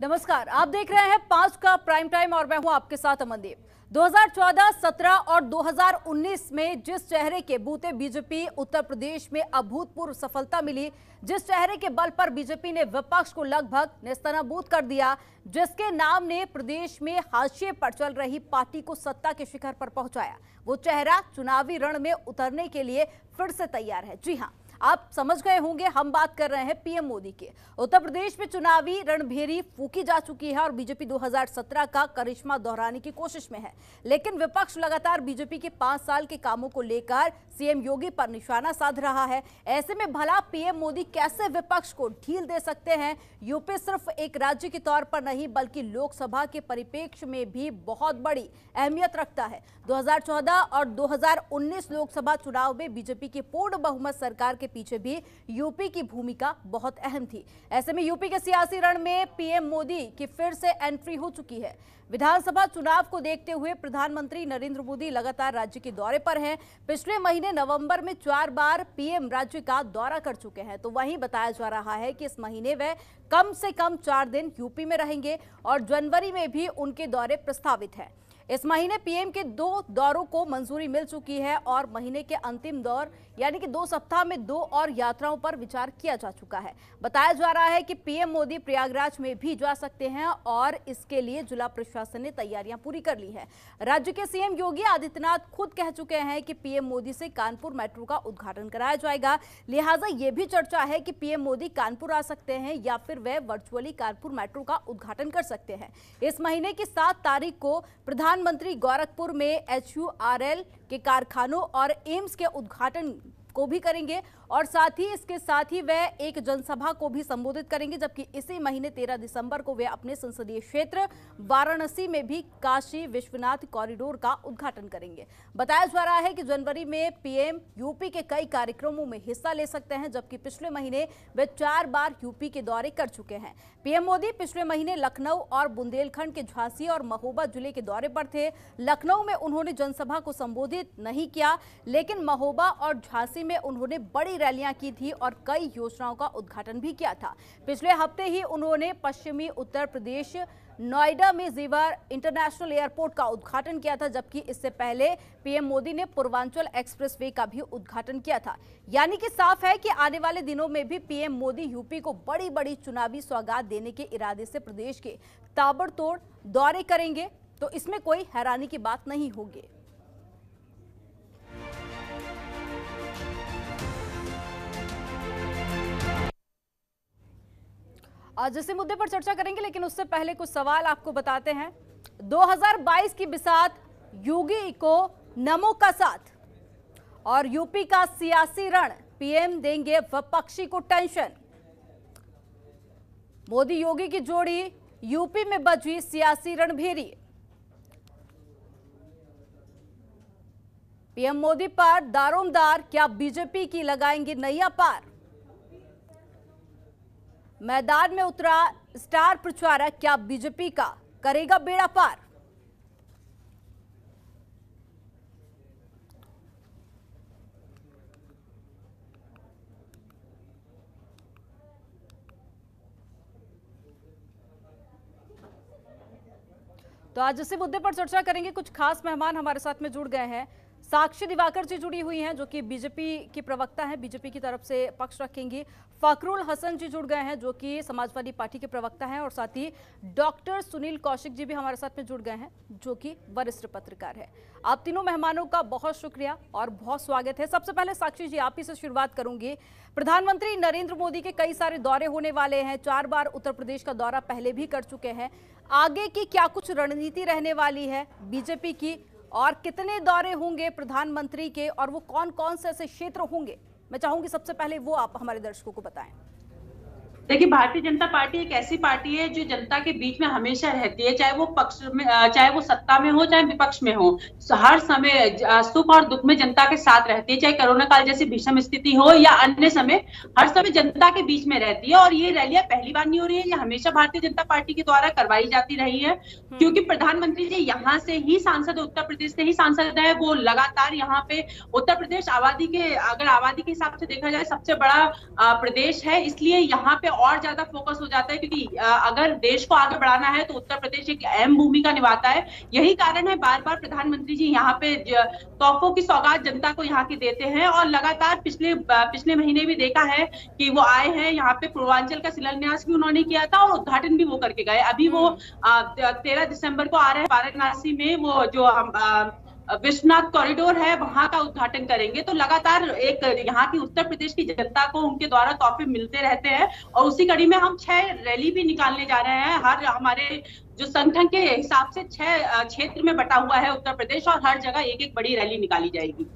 नमस्कार, आप देख रहे हैं 5 का प्राइम टाइम और मैं हूं आपके साथ अमनदीप। 2014, 17 और 2019 में जिस चेहरे के बूते बीजेपी उत्तर प्रदेश में अभूतपूर्व सफलता मिली, जिस चेहरे के बल पर बीजेपी ने विपक्ष को लगभग नेस्तनाबूद कर दिया, जिसके नाम ने प्रदेश में हाशिए पर चल रही पार्टी को सत्ता के शिखर पर पहुंचाया, वो चेहरा चुनावी रण में उतरने के लिए फिर से तैयार है। जी हां, आप समझ गए होंगे, हम बात कर रहे हैं पीएम मोदी के। उत्तर प्रदेश में चुनावी रणभेरी फूकी जा चुकी है और बीजेपी 2017 का करिश्मा दोहराने की कोशिश में है, लेकिन विपक्ष लगातार बीजेपी के 5 साल के कामों को लेकर सीएम योगी पर निशाना साध रहा है। ऐसे में भला पीएम मोदी कैसे विपक्ष को ढील दे सकते हैं? यूपी सिर्फ एक राज्य के तौर पर नहीं बल्कि लोकसभा के परिप्रेक्ष्य में भी बहुत बड़ी अहमियत रखता है। 2014 और 2019 लोकसभा चुनाव में बीजेपी की पूर्ण बहुमत सरकार के पीछे भी यूपी की भूमिका बहुत अहम थी। ऐसे में यूपी के सियासी रण में पीएम मोदी की फिर से एंट्री हो चुकी है। विधानसभा चुनाव को देखते हुए प्रधानमंत्री नरेंद्र मोदी लगातार राज्य के दौरे पर हैं। पिछले महीने नवंबर में 4 बार पीएम राज्य का दौरा कर चुके हैं, तो वहीं बताया जा रहा है कि इस महीने वे कम से कम 4 दिन यूपी में रहेंगे और जनवरी में भी उनके दौरे प्रस्तावित है। इस महीने पीएम के 2 दौरों को मंजूरी मिल चुकी है और महीने के अंतिम दौर यानी कि 2 सप्ताह में 2 और यात्राओं पर विचार किया जा चुका है। बताया जा रहा है कि पीएम मोदी प्रयागराज में भी जा सकते हैं और इसके लिए जिला प्रशासन ने तैयारियां पूरी कर ली है। राज्य के सीएम योगी आदित्यनाथ खुद कह चुके हैं कि पीएम मोदी से कानपुर मेट्रो का उद्घाटन कराया जाएगा, लिहाजा ये भी चर्चा है कि पीएम मोदी कानपुर आ सकते हैं या फिर वे वर्चुअली कानपुर मेट्रो का उद्घाटन कर सकते हैं। इस महीने की 7 तारीख को प्रधानमंत्री गोरखपुर में HURL के कारखानों और एम्स के उद्घाटन को भी करेंगे और साथ ही वह एक जनसभा को भी संबोधित करेंगे, जबकि इसी महीने 13 दिसंबर को वे अपने संसदीय क्षेत्र वाराणसी में भी काशी विश्वनाथ कॉरिडोर का उद्घाटन करेंगे। बताया जा रहा है कि जनवरी में पीएम यूपी के कई कार्यक्रमों में हिस्सा ले सकते हैं, जबकि पिछले महीने वे 4 बार यूपी के दौरे कर चुके हैं। पीएम मोदी पिछले महीने लखनऊ और बुंदेलखंड के झांसी और महोबा जिले के दौरे पर थे। लखनऊ में उन्होंने जनसभा को संबोधित नहीं किया, लेकिन महोबा और झांसी में उन्होंने बड़ी रैलियां की थी और कई योजनाओं का उद्घाटन भी किया था। पिछले हफ्ते ही उन्होंने पश्चिमी उत्तर प्रदेश नोएडा में जेवर इंटरनेशनल एयरपोर्ट का उद्घाटन किया था, जबकि इससे पहले पीएम मोदी ने पूर्वांचल एक्सप्रेसवे का भी उद्घाटन किया था। यानी कि साफ है कि आने वाले दिनों में भी पीएम मोदी यूपी को बड़ी बड़ी चुनावी सौगात देने के इरादे से प्रदेश के ताबड़तोड़ दौरे करेंगे, तो इसमें कोई हैरानी की बात नहीं होगी। आज इसी मुद्दे पर चर्चा करेंगे, लेकिन उससे पहले कुछ सवाल आपको बताते हैं। 2022 की बिसात योगी को नमो का साथ और यूपी का सियासी रण, पीएम देंगे विपक्षी को टेंशन। मोदी योगी की जोड़ी यूपी में बजी सियासी रणभेरी। पीएम मोदी पर दारोमदार, क्या बीजेपी की लगाएंगे नैया पार? मैदान में उतरा स्टार प्रचारक, क्या बीजेपी का करेगा बेड़ा पार? तो आज इसी मुद्दे पर चर्चा करेंगे। कुछ खास मेहमान हमारे साथ में जुड़ गए हैं। साक्षी दिवाकर जी जुड़ी हुई हैं, जो कि बीजेपी की प्रवक्ता हैं, बीजेपी की तरफ से पक्ष रखेंगी। फखरुल हसन जी जुड़ गए हैं, जो कि समाजवादी पार्टी के प्रवक्ता हैं, और साथ ही डॉक्टर सुनील कौशिक जी भी हमारे साथ में जुड़ गए हैं, जो कि वरिष्ठ पत्रकार है। आप तीनों मेहमानों का बहुत शुक्रिया और बहुत स्वागत है। सबसे पहले साक्षी जी, आप ही से शुरुआत करूंगी। प्रधानमंत्री नरेंद्र मोदी के कई सारे दौरे होने वाले हैं, 4 बार उत्तर प्रदेश का दौरा पहले भी कर चुके हैं। आगे की क्या कुछ रणनीति रहने वाली है बीजेपी की, और कितने दौरे होंगे प्रधानमंत्री के, और वो कौन कौन से ऐसे क्षेत्र होंगे? मैं चाहूंगी सबसे पहले वो आप हमारे दर्शकों को बताएं। देखिए, भारतीय जनता पार्टी एक ऐसी पार्टी है जो जनता के बीच में हमेशा रहती है, चाहे वो पक्ष में, चाहे वो सत्ता में हो, चाहे विपक्ष में हो। हर समय सुख और दुख में जनता के साथ रहती है, चाहे कोरोना काल जैसी भीषण स्थिति हो या अन्य समय, हर समय जनता के बीच में रहती है। और ये रैलियां पहली बार नहीं हो रही है, ये हमेशा भारतीय जनता पार्टी के द्वारा करवाई जाती रही है, क्योंकि प्रधानमंत्री जी यहाँ से ही सांसद, उत्तर प्रदेश से ही सांसद है। वो लगातार यहाँ पे उत्तर प्रदेश अगर आबादी के हिसाब से देखा जाए सबसे बड़ा प्रदेश है, इसलिए यहाँ पे और ज्यादा फोकस हो जाता है, क्योंकि अगर देश को आगे बढ़ाना है तो उत्तर प्रदेश एक अहम भूमिका निभाता है। यही कारण है बार बार प्रधानमंत्री जी यहाँ पे तोहफों की सौगात जनता को यहाँ की देते हैं, और लगातार पिछले महीने भी देखा है कि वो आए हैं यहाँ पे। पूर्वांचल का शिलान्यास भी उन्होंने किया था और उद्घाटन भी वो करके गए। अभी वो 13 दिसंबर को आ रहे हैं वाराणसी में, वो जो हम विश्वनाथ कॉरिडोर है वहां का उद्घाटन करेंगे। तो लगातार एक यहाँ की उत्तर प्रदेश की जनता को उनके द्वारा तोहफे मिलते रहते हैं, और उसी कड़ी में हम 6 रैली भी निकालने जा रहे हैं। हर हमारे जो संगठन के हिसाब से 6 क्षेत्र में बटा हुआ है उत्तर प्रदेश, और हर जगह एक एक बड़ी रैली निकाली जाएगी।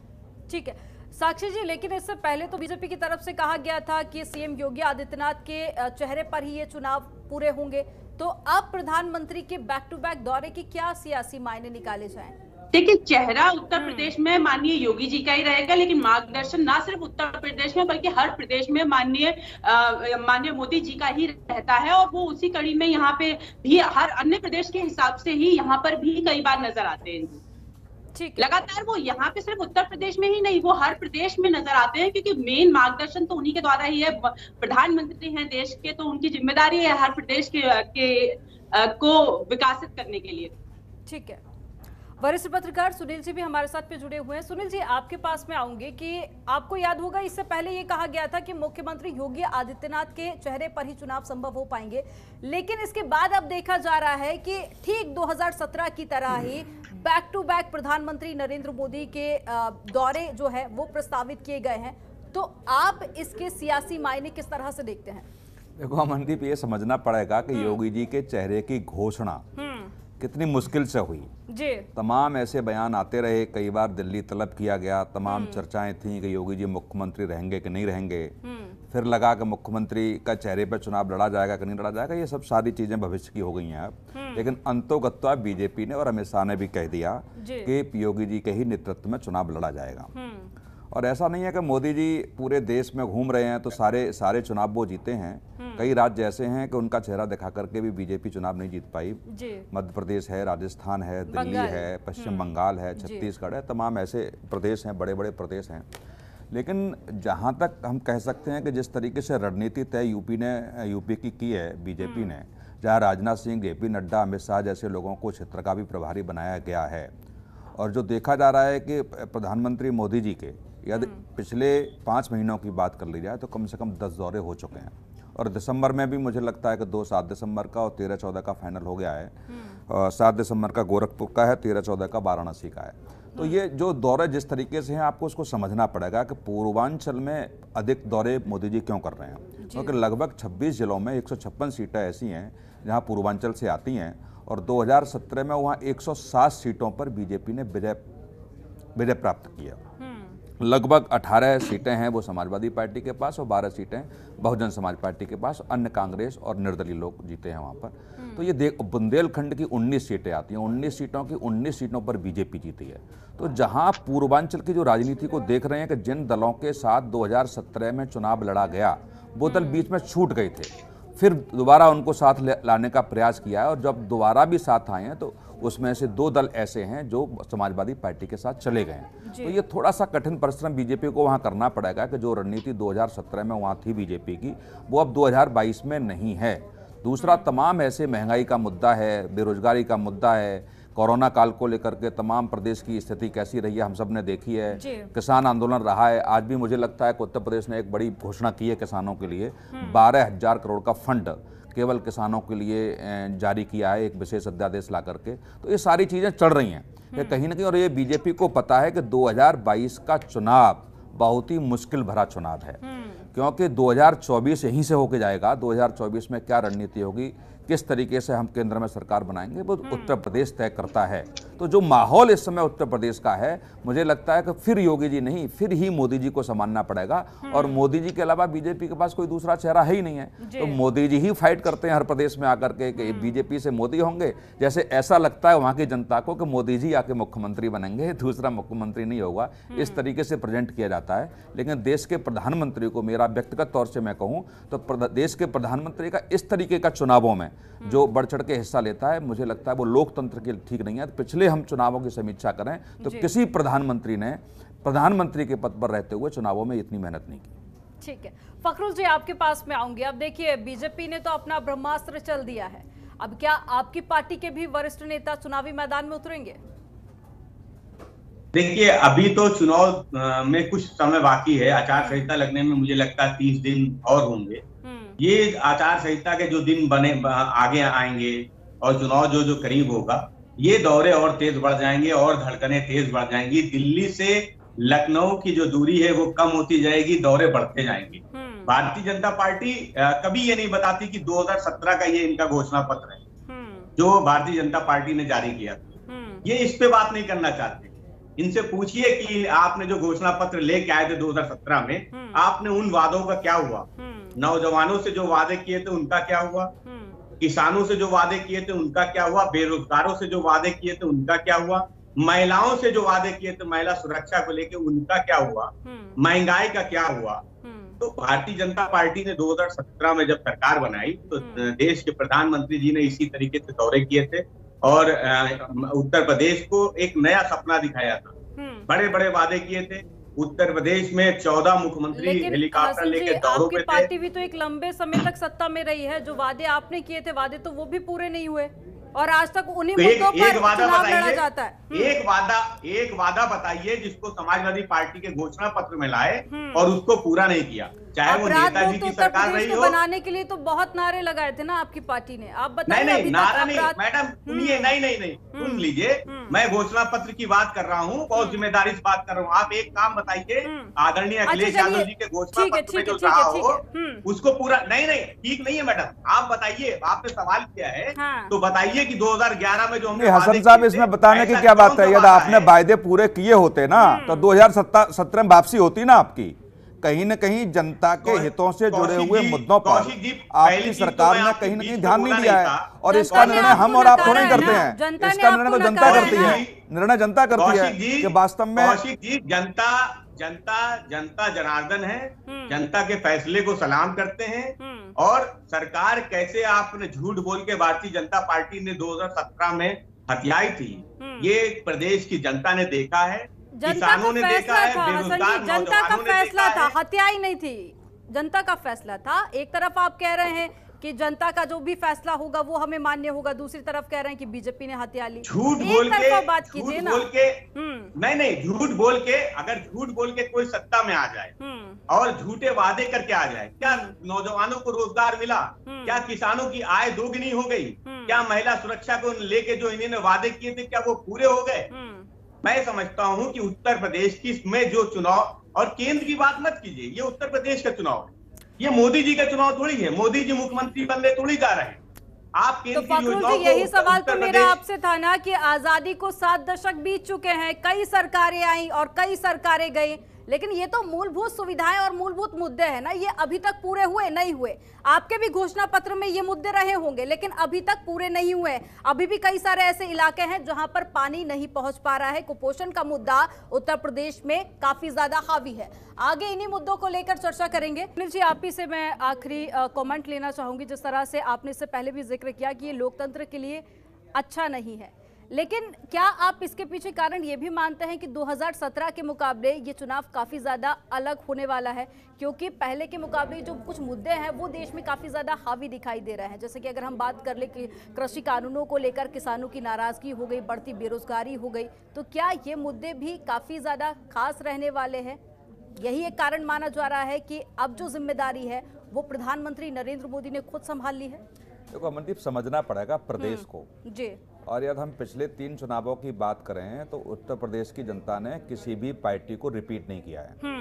ठीक है साक्षी जी, लेकिन इससे पहले तो बीजेपी की तरफ से कहा गया था कि सीएम योगी आदित्यनाथ के चेहरे पर ही ये चुनाव पूरे होंगे, तो अब प्रधानमंत्री के बैक टू बैक दौरे की क्या सियासी मायने निकाले जाएं? देखिए, चेहरा उत्तर प्रदेश में माननीय योगी जी का ही रहेगा, लेकिन मार्गदर्शन ना सिर्फ उत्तर प्रदेश में बल्कि हर प्रदेश में माननीय मोदी जी का ही रहता है। और वो उसी कड़ी में यहाँ पे भी हर अन्य प्रदेश के हिसाब से ही यहाँ पर भी कई बार नजर आते हैं। ठीक, लगातार वो यहाँ पे सिर्फ उत्तर प्रदेश में ही नहीं, वो हर प्रदेश में नजर आते हैं, क्योंकि मेन मार्गदर्शन तो उन्हीं के द्वारा ही है। प्रधानमंत्री हैं देश के, तो उनकी जिम्मेदारी है हर प्रदेश को विकसित करने के लिए। ठीक है, वरिष्ठ पत्रकार सुनील जी भी हमारे साथ पे जुड़े हुए हैं। सुनील जी, आपके पास में आऊंगे कि आपको याद होगा इससे पहले ये कहा गया था कि मुख्यमंत्री योगी आदित्यनाथ के चेहरे पर ही चुनाव संभव हो पाएंगे, लेकिन इसके बाद अब देखा जा रहा है कि ठीक 2017 की तरह ही बैक टू बैक प्रधानमंत्री नरेंद्र मोदी के दौरे जो है वो प्रस्तावित किए गए हैं। तो आप इसके सियासी मायने किस तरह से देखते हैं? देखो अमनदीप, ये समझना पड़ेगा कि योगी जी के चेहरे की घोषणा कितनी मुश्किल से हुई जी। तमाम ऐसे बयान आते रहे, कई बार दिल्ली तलब किया गया, तमाम चर्चाएं थी कि योगी जी मुख्यमंत्री रहेंगे कि नहीं रहेंगे। फिर लगा कि मुख्यमंत्री का चेहरे पर चुनाव लड़ा जाएगा कि नहीं लड़ा जाएगा। ये सब सारी चीजें भविष्य की हो गई हैं अब। लेकिन अंतोगत्वा बीजेपी ने और अमित शाह ने भी कह दिया कि योगी जी के ही नेतृत्व में चुनाव लड़ा जाएगा। और ऐसा नहीं है कि मोदी जी पूरे देश में घूम रहे हैं तो सारे चुनाव वो जीते हैं। कई राज्य ऐसे हैं कि उनका चेहरा दिखा करके भी बीजेपी चुनाव नहीं जीत पाई। मध्य प्रदेश है, राजस्थान है, दिल्ली है, पश्चिम बंगाल है, छत्तीसगढ़ है, तमाम ऐसे प्रदेश हैं, बड़े बड़े प्रदेश हैं। लेकिन जहां तक हम कह सकते हैं कि जिस तरीके से रणनीति तय यूपी की है बीजेपी ने, जहां राजनाथ सिंह, जेपी नड्डा, अमित शाह जैसे लोगों को क्षेत्र का भी प्रभारी बनाया गया है, और जो देखा जा रहा है कि प्रधानमंत्री मोदी जी के यदि पिछले 5 महीनों की बात कर ली जाए तो कम से कम 10 दौरे हो चुके हैं। और दिसंबर में भी मुझे लगता है कि 7 दिसंबर का और 13-14 का फाइनल हो गया है। 7 दिसंबर का गोरखपुर का है, 13-14 का वाराणसी का है। तो ये जो दौरे जिस तरीके से हैं, आपको उसको समझना पड़ेगा कि पूर्वांचल में अधिक दौरे मोदी जी क्यों कर रहे हैं। क्योंकि लगभग 26 जिलों में 156 सीटें ऐसी हैं जहाँ पूर्वांचल से आती हैं, और 2017 में वहाँ 107 सीटों पर बीजेपी ने विजय प्राप्त किया। लगभग 18 सीटें हैं वो समाजवादी पार्टी के पास और 12 सीटें बहुजन समाज पार्टी के पास, अन्य कांग्रेस और निर्दलीय लोग जीते हैं वहाँ पर। तो ये बुंदेलखंड की 19 सीटें आती हैं, 19 सीटों की 19 सीटों पर बीजेपी जीती है। तो जहाँ पूर्वांचल की जो राजनीति को देख रहे हैं कि जिन दलों के साथ 2017 में चुनाव लड़ा गया वो दल बीच में छूट गए थे, फिर दोबारा उनको साथ लाने का प्रयास किया है, और जब दोबारा भी साथ आए हैं तो उसमें से 2 दल ऐसे हैं जो समाजवादी पार्टी के साथ चले गए हैं। तो ये थोड़ा सा कठिन परिश्रम बीजेपी को वहाँ करना पड़ेगा कि जो रणनीति 2017 में वहाँ थी बीजेपी की, वो अब 2022 में नहीं है। दूसरा, तमाम ऐसे महंगाई का मुद्दा है, बेरोजगारी का मुद्दा है, कोरोना काल को लेकर के तमाम प्रदेश की स्थिति कैसी रही है हम सब ने देखी है। किसान आंदोलन रहा है। आज भी मुझे लगता है कि उत्तर प्रदेश ने एक बड़ी घोषणा की है किसानों के लिए, 12,000 करोड़ का फंड केवल किसानों के लिए जारी किया है, एक विशेष अध्यादेश ला करके। तो ये सारी चीज़ें चल रही हैं ये कहीं ना कहीं, और ये बीजेपी को पता है कि 2022 का चुनाव बहुत ही मुश्किल भरा चुनाव है, क्योंकि 2024 यहीं से होके जाएगा। 2024 में क्या रणनीति होगी, किस तरीके से हम केंद्र में सरकार बनाएंगे, वो उत्तर प्रदेश तय करता है। तो जो माहौल इस समय उत्तर प्रदेश का है, मुझे लगता है कि फिर योगी जी नहीं, फिर ही मोदी जी को संभालना पड़ेगा। और मोदी जी के अलावा बीजेपी के पास कोई दूसरा चेहरा है ही नहीं है, तो मोदी जी ही फाइट करते हैं हर प्रदेश में आकर के कि बीजेपी से मोदी होंगे। जैसे ऐसा लगता है वहाँ की जनता को कि मोदी जी आके मुख्यमंत्री बनेंगे, दूसरा मुख्यमंत्री नहीं होगा, इस तरीके से प्रेजेंट किया जाता है। लेकिन देश के प्रधानमंत्री को, मेरा व्यक्तिगत तौर से मैं कहूँ तो देश के प्रधानमंत्री का इस तरीके का चुनावों में जो बढ़ चढ़ के हिस्सा लेता है, मुझे लगता है वो लोकतंत्र के लिए ठीक नहीं है। पिछले हम चुनावों की समीक्षा करें तो किसी प्रधानमंत्री ने प्रधानमंत्री के पद पर रहते हुए चुनावों में इतनी मेहनत नहीं की। ठीक है, फखरुल जी आपके पास में आऊंगी। अब देखिए, बीजेपी ने तो अपना ब्रह्मास्त्र चल दिया है, अब क्या आपकी पार्टी के भी वरिष्ठ नेता चुनावी मैदान में उतरेंगे? देखिए, अभी तो चुनाव में कुछ समय बाकी है। आचार संहिता लगने में मुझे लगता है 30 दिन और होंगे। ये आचार संहिता के जो दिन बने आगे आएंगे और चुनाव जो करीब होगा, ये दौरे और तेज बढ़ जाएंगे और धड़कनें तेज बढ़ जाएंगी। दिल्ली से लखनऊ की जो दूरी है वो कम होती जाएगी, दौरे बढ़ते जाएंगे। भारतीय जनता पार्टी कभी ये नहीं बताती कि 2017 का ये इनका घोषणा पत्र है जो भारतीय जनता पार्टी ने जारी किया था। ये इस पे बात नहीं करना चाहते। इनसे पूछिए कि आपने जो घोषणा पत्र लेके आए थे 2017 में, आपने उन वादों का क्या हुआ? नौजवानों से जो वादे किए थे उनका क्या हुआ? किसानों से जो वादे किए थे उनका क्या हुआ? बेरोजगारों से जो वादे किए थे उनका क्या हुआ? महिलाओं से जो वादे किए थे महिला सुरक्षा को लेकर उनका क्या हुआ? महंगाई का क्या हुआ? तो भारतीय जनता पार्टी ने 2017 में जब सरकार बनाई तो देश के प्रधानमंत्री जी ने इसी तरीके से दौरे किए थे और उत्तर प्रदेश को एक नया सपना दिखाया था। बड़े बड़े वादे किए थे। उत्तर प्रदेश में 14 मुख्यमंत्री हेलीकॉप्टर लेकर दौरों पे थे। आपकी पार्टी भी तो एक लंबे समय तक सत्ता में रही है, जो वादे आपने किए थे, वादे तो वो भी पूरे नहीं हुए और आज तक उन्हीं मुद्दों पर चुनाव लड़ा जाता है। एक वादा बताइए जिसको समाजवादी पार्टी के घोषणा पत्र में लाए और उसको पूरा नहीं किया, चाहे वो नेताजी की सरकार रही हो। बनाने के लिए तो बहुत नारे लगाए थे ना आपकी पार्टी ने। आप बताइए। नहीं, नारा नहीं मैडम, सुनिए, नहीं सुन लीजिए। मैं घोषणा पत्र की बात कर रहा हूँ, बहुत जिम्मेदारी से बात कर रहा हूँ। आप एक काम बताइए, आदरणीय अखिलेश यादव जी के घोषणा पत्र में जो रहा हो उसको पूरा। नहीं, ठीक नहीं है मैडम, आप बताइए। आपने सवाल किया है तो बताइए कि 2011 में जो हमने हसन साहब, इसमें बताने की क्या बात है? यदि आपने वायदे पूरे किए होते ना तो 2017 में वापसी होती ना आपकी। कहीं न कहीं जनता के हितों से जुड़े हुए मुद्दों पर आपकी सरकार ने कहीं न कहीं ध्यान नहीं दिया है और इसका निर्णय हम और आप थोड़ा ही करते हैं। इसका निर्णय तो जनता करती है, निर्णय जनता करती है कि वास्तव में जनता जनार्दन है। जनता के फैसले को सलाम करते हैं। और सरकार कैसे आपने झूठ बोल के भारतीय जनता पार्टी ने 2017 में हथियाई थी, ये प्रदेश की जनता ने देखा है, किसानों ने देखा है, बेरोजगार जनता का फैसला था, है। हत्याई नहीं थी, जनता का फैसला था। एक तरफ आप कह रहे हैं कि जनता का जो भी फैसला होगा वो हमें मान्य होगा, दूसरी तरफ कह रहे हैं कि बीजेपी ने हत्या ली। झूठ बोल के बात कीजिए ना। नहीं, झूठ बोल के, अगर झूठ बोल के कोई सत्ता में आ जाए और झूठे वादे करके आ जाए, क्या नौजवानों को रोजगार मिला? क्या किसानों की आय दोगुनी हो गई? क्या महिला सुरक्षा को लेके जो इन्होंने वादे किए थे क्या वो पूरे हो गए? मैं समझता हूं कि उत्तर प्रदेश की में जो चुनाव, और केंद्र की बात मत कीजिए, ये उत्तर प्रदेश का चुनाव है, ये मोदी जी का चुनाव थोड़ी है। मोदी जी मुख्यमंत्री बनने थोड़ी जा रहे हैं। आप केंद्र की योजनाओं को, यही सवाल तो मेरा आपसे था ना कि आजादी को 7 दशक बीत चुके हैं, कई सरकारें आई और कई सरकारें गई, लेकिन ये तो मूलभूत सुविधाएं और मूलभूत मुद्दे हैं ना, ये अभी तक पूरे हुए नहीं हुए। आपके भी घोषणा पत्र में ये मुद्दे रहे होंगे, लेकिन अभी तक पूरे नहीं हुए। अभी भी कई सारे ऐसे इलाके हैं जहां पर पानी नहीं पहुंच पा रहा है। कुपोषण का मुद्दा उत्तर प्रदेश में काफी ज्यादा हावी है। आगे इन्हीं मुद्दों को लेकर चर्चा करेंगे। अनिल जी, आप ही से मैं आखिरी कमेंट लेना चाहूंगी। जिस तरह से आपने इससे पहले भी जिक्र किया कि ये लोकतंत्र के लिए अच्छा नहीं है, लेकिन क्या आप इसके पीछे कारण ये भी मानते हैं कि 2017 के मुकाबले ये चुनाव काफ़ी ज़्यादा अलग होने वाला है? क्योंकि पहले के मुकाबले जो कुछ मुद्दे हैं वो देश में काफ़ी ज़्यादा हावी दिखाई दे रहे हैं। जैसे कि अगर हम बात कर ले कि कृषि कानूनों को लेकर किसानों की नाराज़गी हो गई, बढ़ती बेरोजगारी हो गई, तो क्या ये मुद्दे भी काफ़ी ज़्यादा खास रहने वाले हैं? यही एक कारण माना जा रहा है कि अब जो जिम्मेदारी है वो प्रधानमंत्री नरेंद्र मोदी ने खुद संभाल ली है। देखो अमनदीप, समझना पड़ेगा प्रदेश को जी। और यदि हम पिछले 3 चुनावों की बात करें तो उत्तर प्रदेश की जनता ने किसी भी पार्टी को रिपीट नहीं किया है।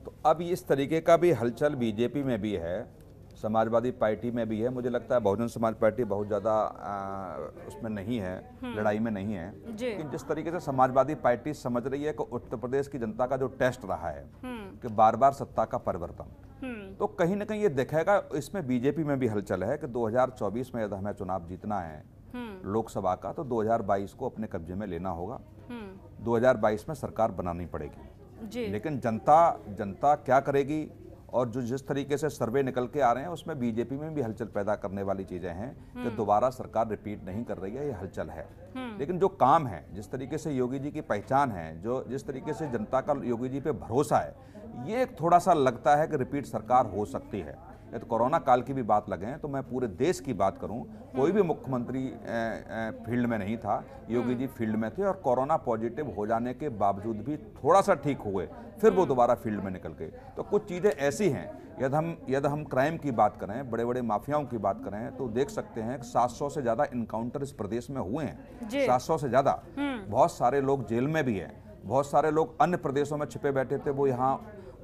तो अब इस तरीके का भी हलचल बीजेपी में भी है, समाजवादी पार्टी में भी है। मुझे लगता है बहुजन समाज पार्टी बहुत ज़्यादा उसमें नहीं है, लड़ाई में नहीं है। लेकिन जिस तरीके से समाजवादी पार्टी समझ रही है कि उत्तर प्रदेश की जनता का जो टेस्ट रहा है कि बार बार सत्ता का परिवर्तन, तो कहीं ना कहीं ये दिखेगा। इसमें बीजेपी में भी हलचल है कि 2024 में यदि हमें चुनाव जीतना है लोकसभा का, तो 2022 को अपने कब्जे में लेना होगा। 2022 में सरकार बनानी पड़ेगी। लेकिन जनता क्या करेगी, और जो जिस तरीके से सर्वे निकल के आ रहे हैं उसमें बीजेपी में भी हलचल पैदा करने वाली चीजें हैं कि दोबारा सरकार रिपीट नहीं कर रही है, ये हलचल है। लेकिन जो काम है, जिस तरीके से योगी जी की पहचान है, जो जिस तरीके से जनता का योगी जी पे भरोसा है ये एक थोड़ा सा लगता है कि रिपीट सरकार हो सकती है। ये तो कोरोना काल की भी बात लगे तो मैं पूरे देश की बात करूं, कोई भी मुख्यमंत्री फील्ड में नहीं था, योगी जी फील्ड में थे और कोरोना पॉजिटिव हो जाने के बावजूद भी थोड़ा सा ठीक हुए, फिर वो दोबारा फील्ड में निकल गए। तो कुछ चीज़ें ऐसी हैं, यदि हम क्राइम की बात करें, बड़े बड़े माफियाओं की बात करें, तो देख सकते हैं कि 700 से ज़्यादा इनकाउंटर इस प्रदेश में हुए हैं, 700 से ज़्यादा। बहुत सारे लोग जेल में भी हैं, बहुत सारे लोग अन्य प्रदेशों में छिपे बैठे थे, वो यहाँ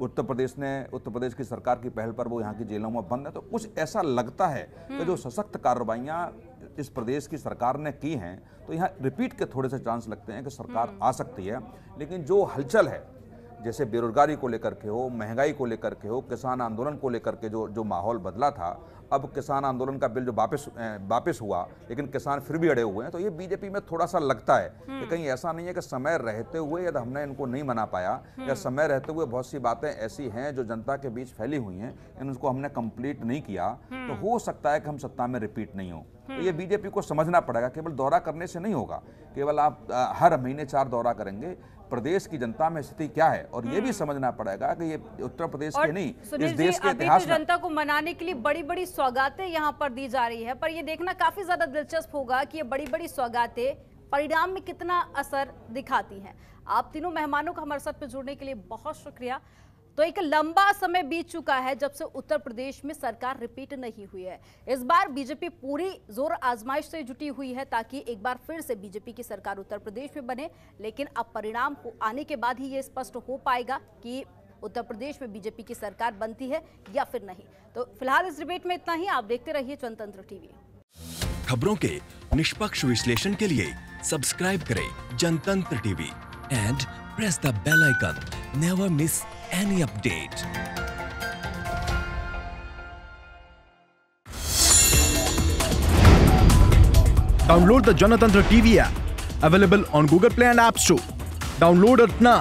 उत्तर प्रदेश की सरकार की पहल पर वो यहाँ की जेलों में बंद है। तो कुछ ऐसा लगता है कि जो सशक्त कार्रवाइयाँ इस प्रदेश की सरकार ने की हैं, तो यहाँ रिपीट के थोड़े से चांस लगते हैं कि सरकार आ सकती है। लेकिन जो हलचल है, जैसे बेरोजगारी को लेकर के हो, महंगाई को लेकर के हो, किसान आंदोलन को लेकर के जो माहौल बदला था, अब किसान आंदोलन का बिल जो वापस हुआ, लेकिन किसान फिर भी अड़े हुए हैं, तो ये बीजेपी में थोड़ा सा लगता है कि कहीं ऐसा नहीं है कि समय रहते हुए यदि हमने इनको नहीं मना पाया, या समय रहते हुए बहुत सी बातें ऐसी हैं जो जनता के बीच फैली हुई हैं, इनको हमने कंप्लीट नहीं किया, तो हो सकता है कि हम सत्ता में रिपीट नहीं हो। तो ये बीजेपी को समझना पड़ेगा, केवल दौरा करने से नहीं होगा, केवल आप हर महीने 4 दौरा करेंगे, प्रदेश की जनता में स्थिति क्या है, और ये भी समझना पड़ेगा कि ये उत्तर प्रदेश के नहीं, इस देश के इतिहास में जनता को मनाने के लिए बड़ी बड़ी सौगातें यहाँ पर दी जा रही है, पर ये देखना काफी ज्यादा दिलचस्प होगा कि ये बड़ी बड़ी सौगातें परिणाम में कितना असर दिखाती हैं। आप तीनों मेहमानों का हमारे साथ में जुड़ने के लिए बहुत शुक्रिया। तो एक लंबा समय बीत चुका है जब से उत्तर प्रदेश में सरकार रिपीट नहीं हुई है। इस बार बीजेपी पूरी जोर आजमाइश से जुटी हुई है ताकि एक बार फिर से बीजेपी की सरकार उत्तर प्रदेश में बने, लेकिन अब परिणाम आने के बाद ही ये स्पष्ट हो पाएगा कि उत्तर प्रदेश में बीजेपी की सरकार बनती है या फिर नहीं। तो फिलहाल इस डिबेट में इतना ही। आप देखते रहिए जनतंत्र टीवी। खबरों के निष्पक्ष विश्लेषण के लिए सब्सक्राइब करें Jantantra TV and press the bell icon. Never miss any update. Download the Janatantra TV app, available on Google Play and App Store. Download it now.